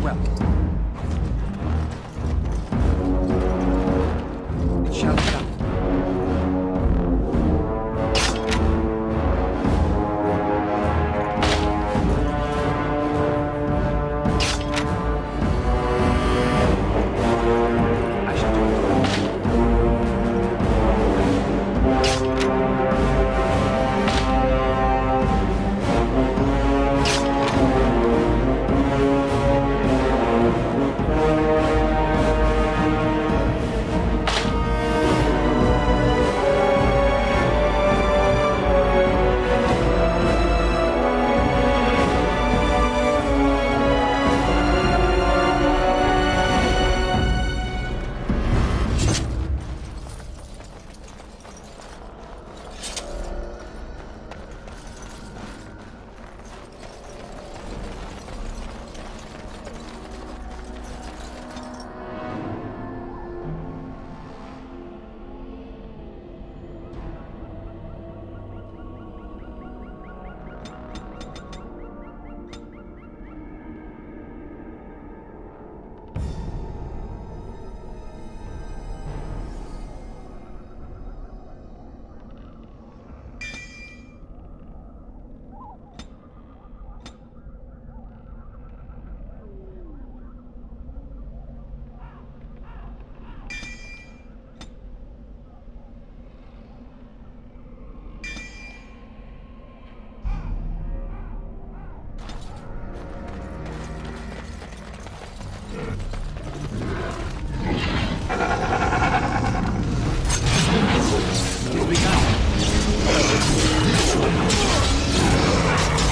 well. It shall be done.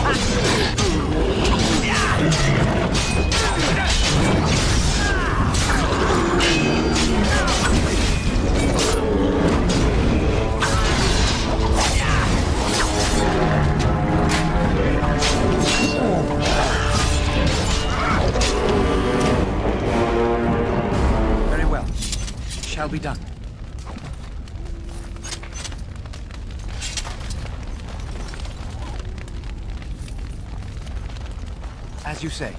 I shall do it. Very well. It shall be done. As you say.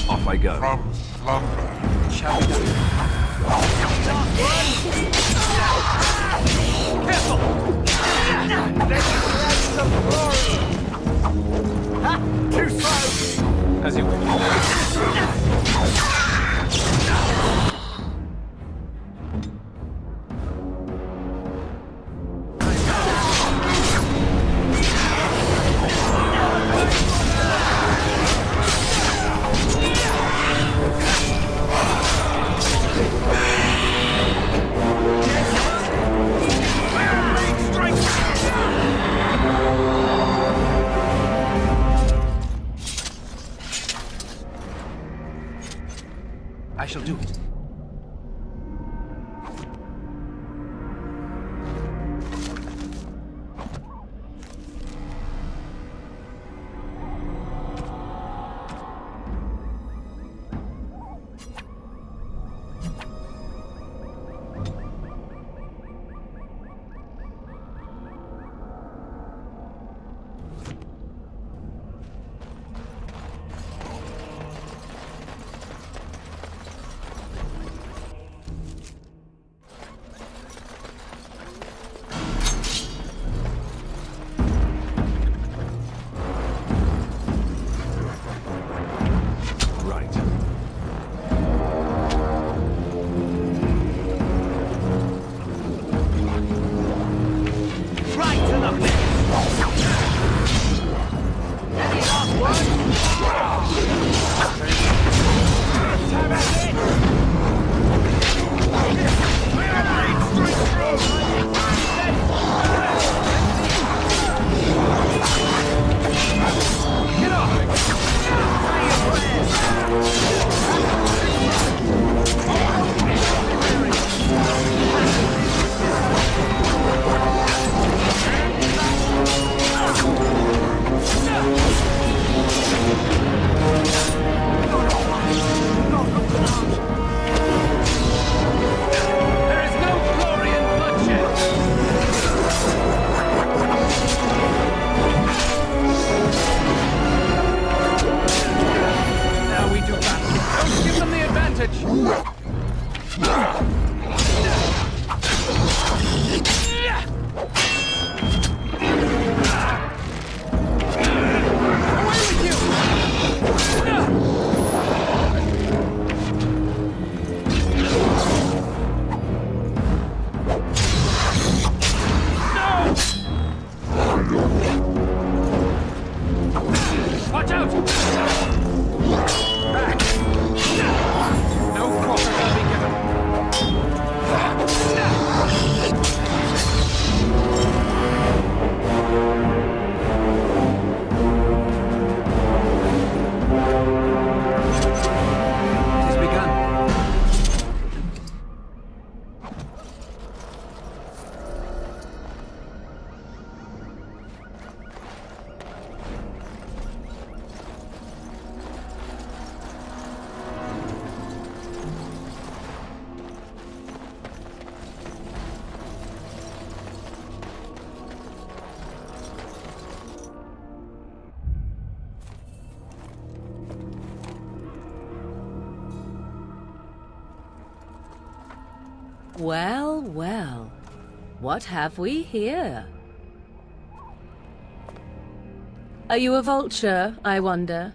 Off I go. From slumber. It shall be done. Too slow! As you wish. I shall do it. Back! No quarter shall be given. It has begun. Well, well. What have we here? Are you a vulture, I wonder?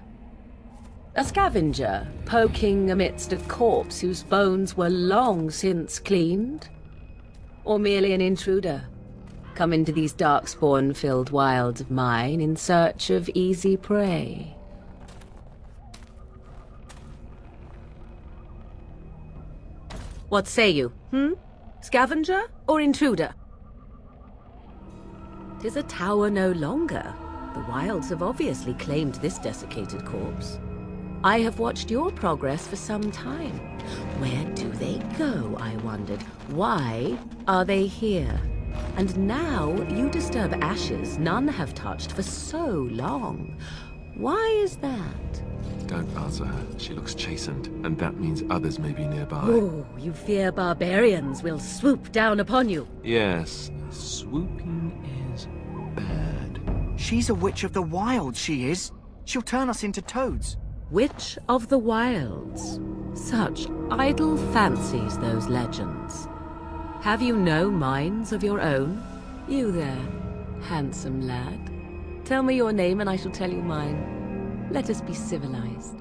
A scavenger, poking amidst a corpse whose bones were long since cleaned? Or merely an intruder, come into these darkspawn-filled wilds of mine in search of easy prey? What say you, Scavenger or intruder? 'Tis a tower no longer. The wilds have obviously claimed this desiccated corpse. I have watched your progress for some time. Where do they go, I wondered? Why are they here? And now you disturb ashes none have touched for so long. Why is that? Don't answer her. She looks chastened, and that means others may be nearby. Oh, you fear barbarians will swoop down upon you. Yes, swooping is bad. She's a witch of the wild, she is. She'll turn us into toads. Witch of the Wilds. Such idle fancies, those legends. Have you no minds of your own? You there, handsome lad. Tell me your name and I shall tell you mine. Let us be civilized.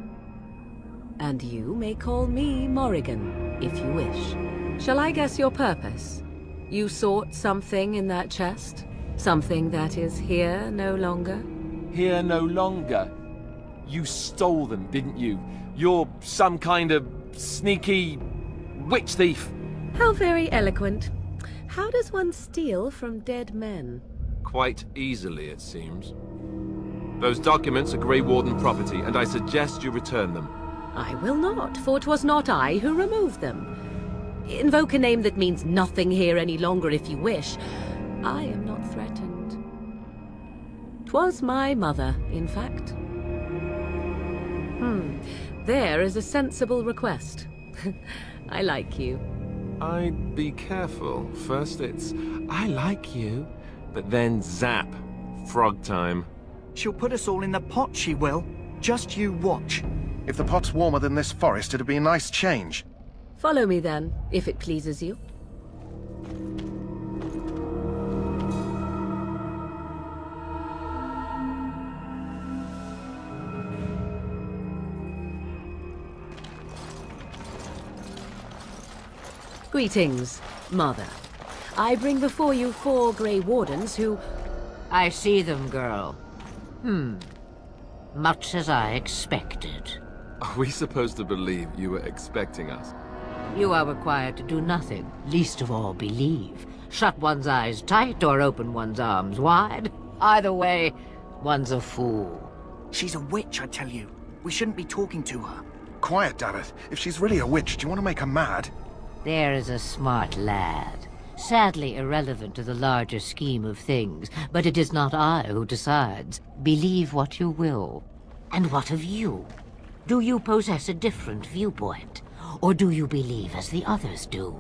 And you may call me Morrigan, if you wish. Shall I guess your purpose? You sought something in that chest? Something that is here no longer? Here no longer. You stole them, didn't you? You're some kind of sneaky witch thief. How very eloquent. How does one steal from dead men? Quite easily, it seems. Those documents are Grey Warden property, and I suggest you return them. I will not, for 'twas not I who removed them. Invoke a name that means nothing here any longer if you wish. I am not threatened. 'Twas my mother, in fact. There is a sensible request. I like you. I'd be careful. First it's, I like you, but then zap. Frog time. She'll put us all in the pot, she will. Just you watch. If the pot's warmer than this forest, it'd be a nice change. Follow me then, if it pleases you. Greetings, Mother. I bring before you 4 Grey Wardens who... I see them, girl. Much as I expected. Are we supposed to believe you were expecting us? You are required to do nothing, least of all believe. Shut one's eyes tight or open one's arms wide. Either way, one's a fool. She's a witch, I tell you. We shouldn't be talking to her. Quiet, Dareth. If she's really a witch, do you want to make her mad? There is a smart lad. Sadly irrelevant to the larger scheme of things, but it is not I who decides. Believe what you will. And what of you? Do you possess a different viewpoint? Or do you believe as the others do?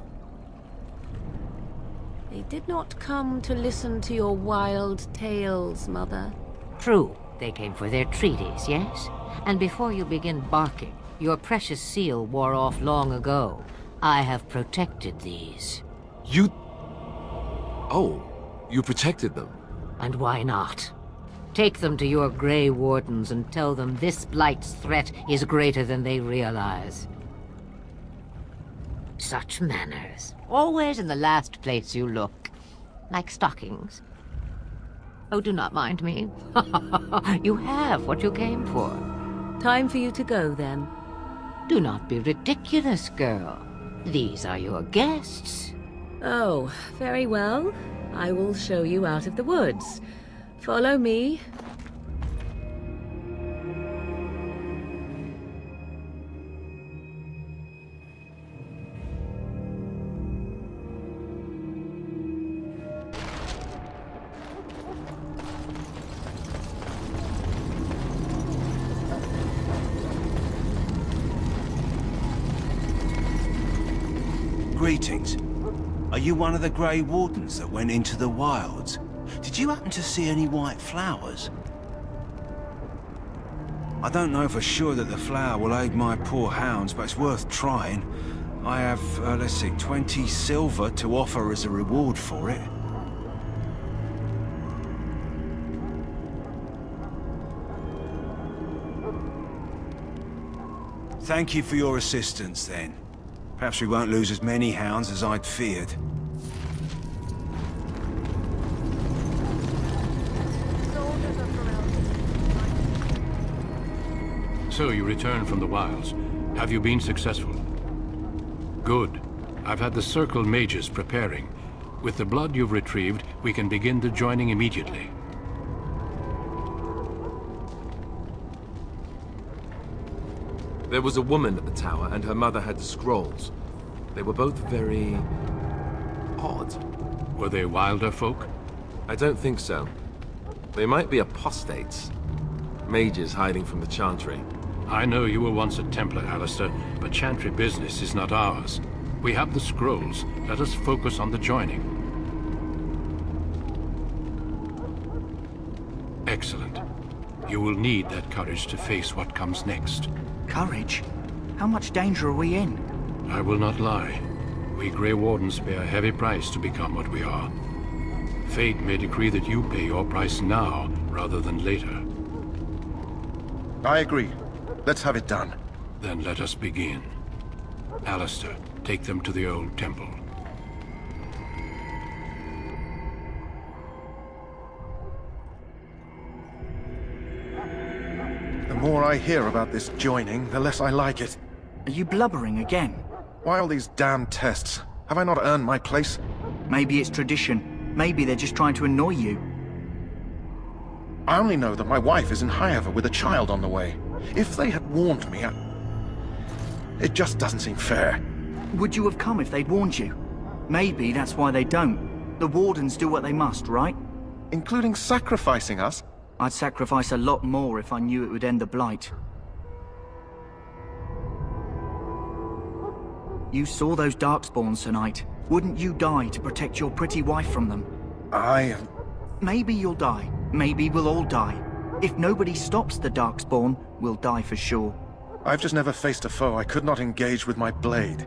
They did not come to listen to your wild tales, Mother. True, they came for their treaties, yes? And before you begin barking, your precious seal wore off long ago. I have protected these. You... Oh, you protected them. And why not? Take them to your Grey Wardens and tell them this Blight's threat is greater than they realize. Such manners. Always in the last place you look. Like stockings. Oh, do not mind me. You have what you came for. Time for you to go, then. Do not be ridiculous, girl. These are your guests. Oh, very well. I will show you out of the woods. Follow me. Greetings. Are you one of the Grey Wardens that went into the wilds? Did you happen to see any white flowers? I don't know for sure that the flower will aid my poor hounds, but it's worth trying. I have, let's see, 20 silver to offer as a reward for it. Thank you for your assistance, then. Perhaps we won't lose as many hounds as I'd feared. So you returned from the wilds. Have you been successful? Good. I've had the Circle mages preparing. With the blood you've retrieved, we can begin the joining immediately. There was a woman at the tower, and her mother had the scrolls. They were both very... odd. Were they wilder folk? I don't think so. They might be apostates. Mages hiding from the Chantry. I know you were once a Templar, Alistair, but Chantry business is not ours. We have the scrolls. Let us focus on the joining. Excellent. You will need that courage to face what comes next. Courage? How much danger are we in? I will not lie. We Grey Wardens pay a heavy price to become what we are. Fate may decree that you pay your price now, rather than later. I agree. Let's have it done. Then let us begin. Alistair, take them to the old temple. The more I hear about this joining, the less I like it. Are you blubbering again? Why all these damn tests? Have I not earned my place? Maybe it's tradition. Maybe they're just trying to annoy you. I only know that my wife is in Highever with a child on the way. If they had warned me, it just doesn't seem fair. Would you have come if they'd warned you? Maybe that's why they don't. The Wardens do what they must, right? Including sacrificing us? I'd sacrifice a lot more if I knew it would end the Blight. You saw those Darkspawns tonight. Wouldn't you die to protect your pretty wife from them? Maybe you'll die. Maybe we'll all die. If nobody stops the Darkspawn, we'll die for sure. I've just never faced a foe I could not engage with my blade.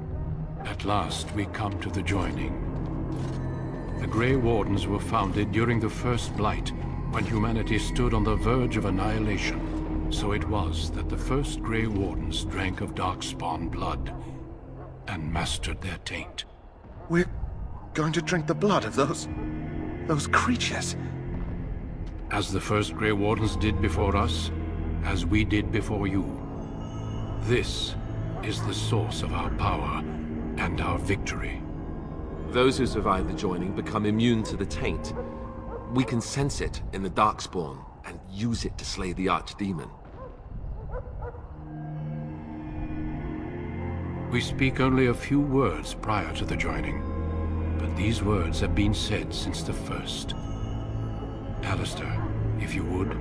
At last, we come to the joining. The Grey Wardens were founded during the First Blight, when humanity stood on the verge of annihilation. So it was that the first Grey Wardens drank of Darkspawn blood and mastered their taint. We're going to drink the blood of those creatures. As the first Grey Wardens did before us, as we did before you. This is the source of our power and our victory. Those who survive the joining become immune to the taint. We can sense it in the Darkspawn and use it to slay the Archdemon. We speak only a few words prior to the joining, but these words have been said since the first. Alistair, if you would.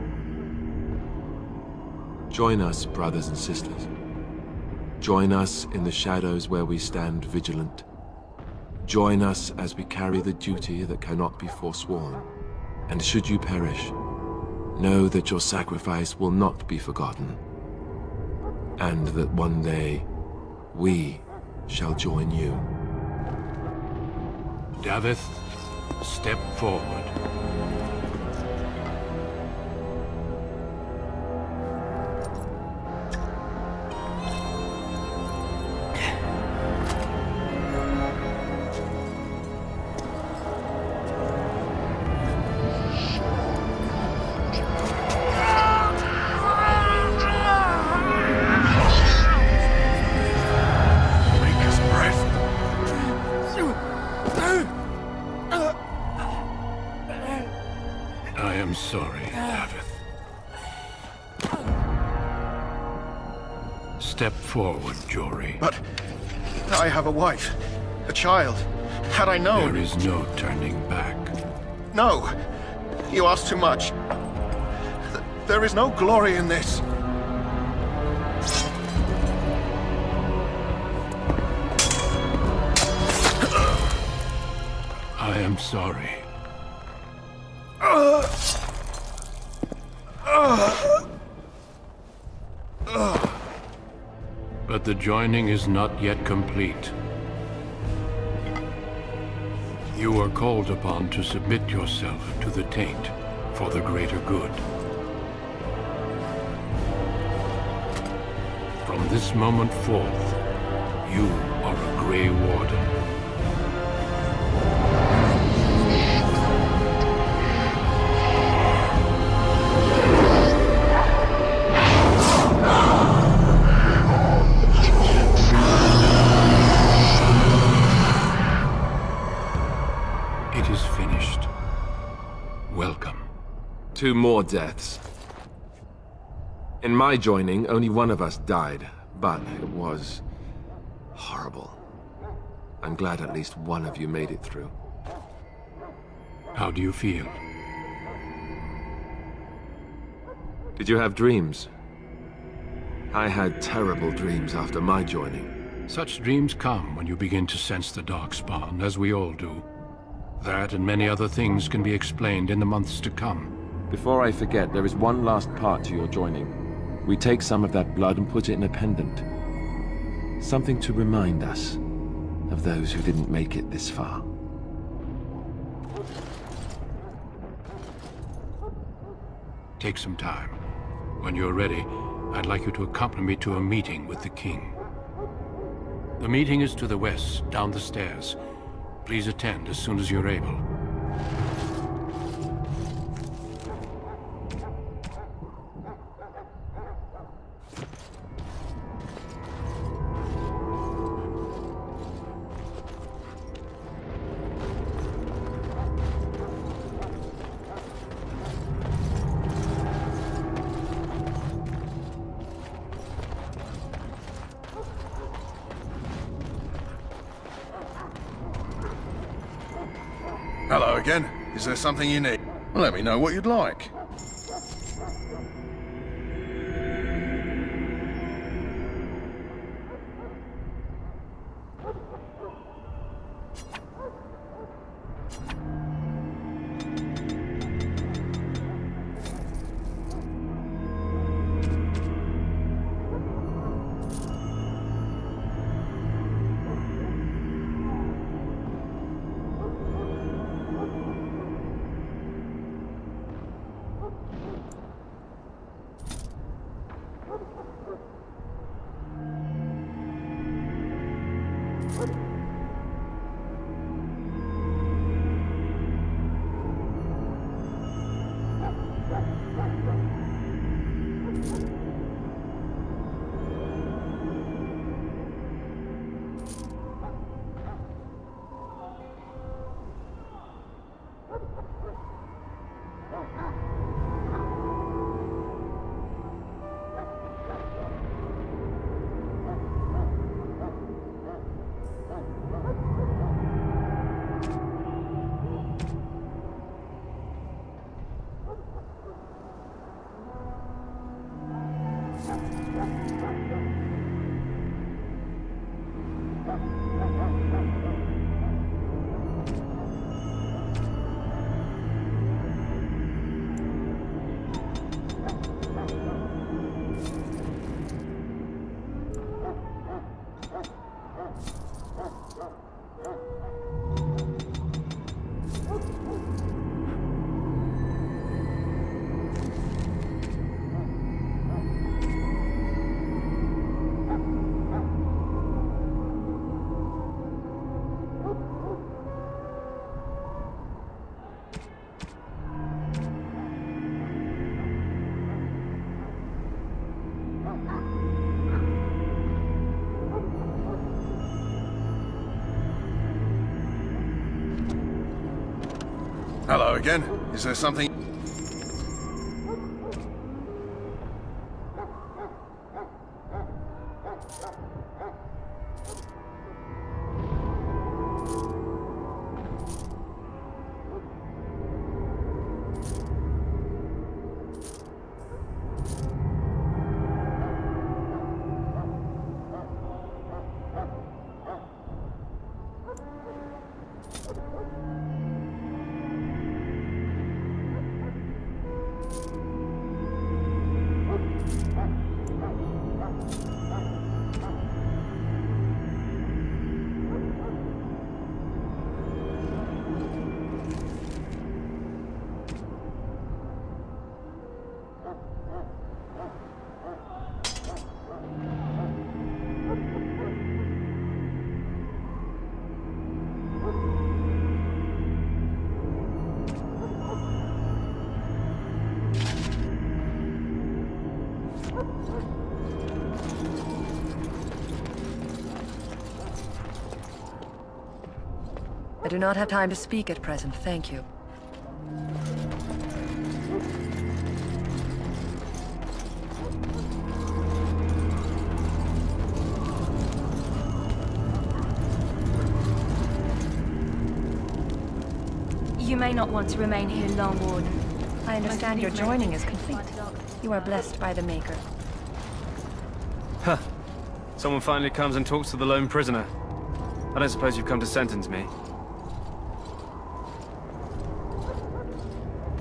Join us, brothers and sisters. Join us in the shadows where we stand vigilant. Join us as we carry the duty that cannot be forsworn. And should you perish, know that your sacrifice will not be forgotten. And that one day, we shall join you. Davith, step forward. Step forward, Jory. But I have a wife, a child. Had I known... There is no turning back. No! You ask too much. There is no glory in this. I am sorry. But the joining is not yet complete. You are called upon to submit yourself to the Taint for the greater good. From this moment forth, you are a Grey Warden. It is finished. Welcome. 2 more deaths. In my joining, only one of us died, but it was horrible. I'm glad at least one of you made it through. How do you feel? Did you have dreams? I had terrible dreams after my joining. Such dreams come when you begin to sense the Darkspawn, as we all do. That and many other things can be explained in the months to come. Before I forget, there is one last part to your joining. We take some of that blood and put it in a pendant. Something to remind us of those who didn't make it this far. Take some time. When you're ready, I'd like you to accompany me to a meeting with the King. The meeting is to the west, down the stairs. Please attend as soon as you're able. Hello again. Is there something you need? Let me know what you'd like. Hello again. Is there something... I do not have time to speak at present, thank you. You may not want to remain here long, Warden. I understand your joining is complete. You are blessed by the Maker. Huh. Someone finally comes and talks to the lone prisoner. I don't suppose you've come to sentence me.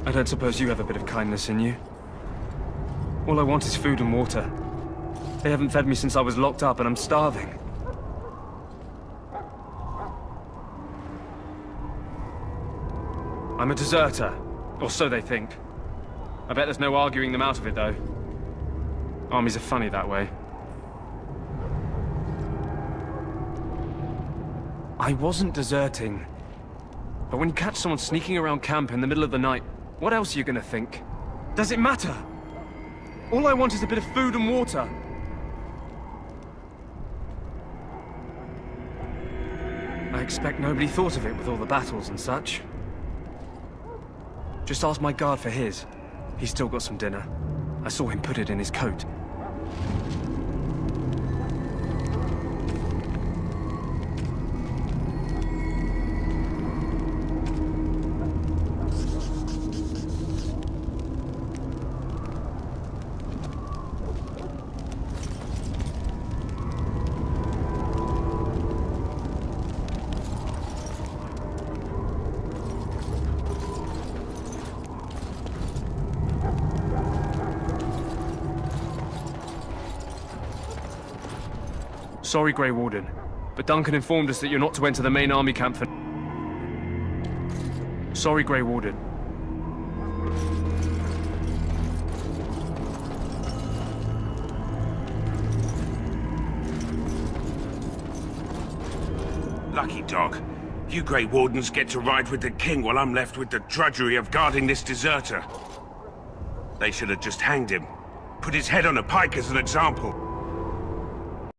I don't suppose you have a bit of kindness in you. All I want is food and water. They haven't fed me since I was locked up and I'm starving. I'm a deserter, or so they think. I bet there's no arguing them out of it, though. Armies are funny that way. I wasn't deserting. But when you catch someone sneaking around camp in the middle of the night, what else are you gonna think? Does it matter? All I want is a bit of food and water. I expect nobody thought of it with all the battles and such. Just ask my guard for his. He's still got some dinner. I saw him put it in his coat. Sorry, Grey Warden, but Duncan informed us that you're not to enter the main army camp for... Sorry, Grey Warden. Lucky dog. You Grey Wardens get to ride with the king while I'm left with the drudgery of guarding this deserter. They should have just hanged him. Put his head on a pike as an example.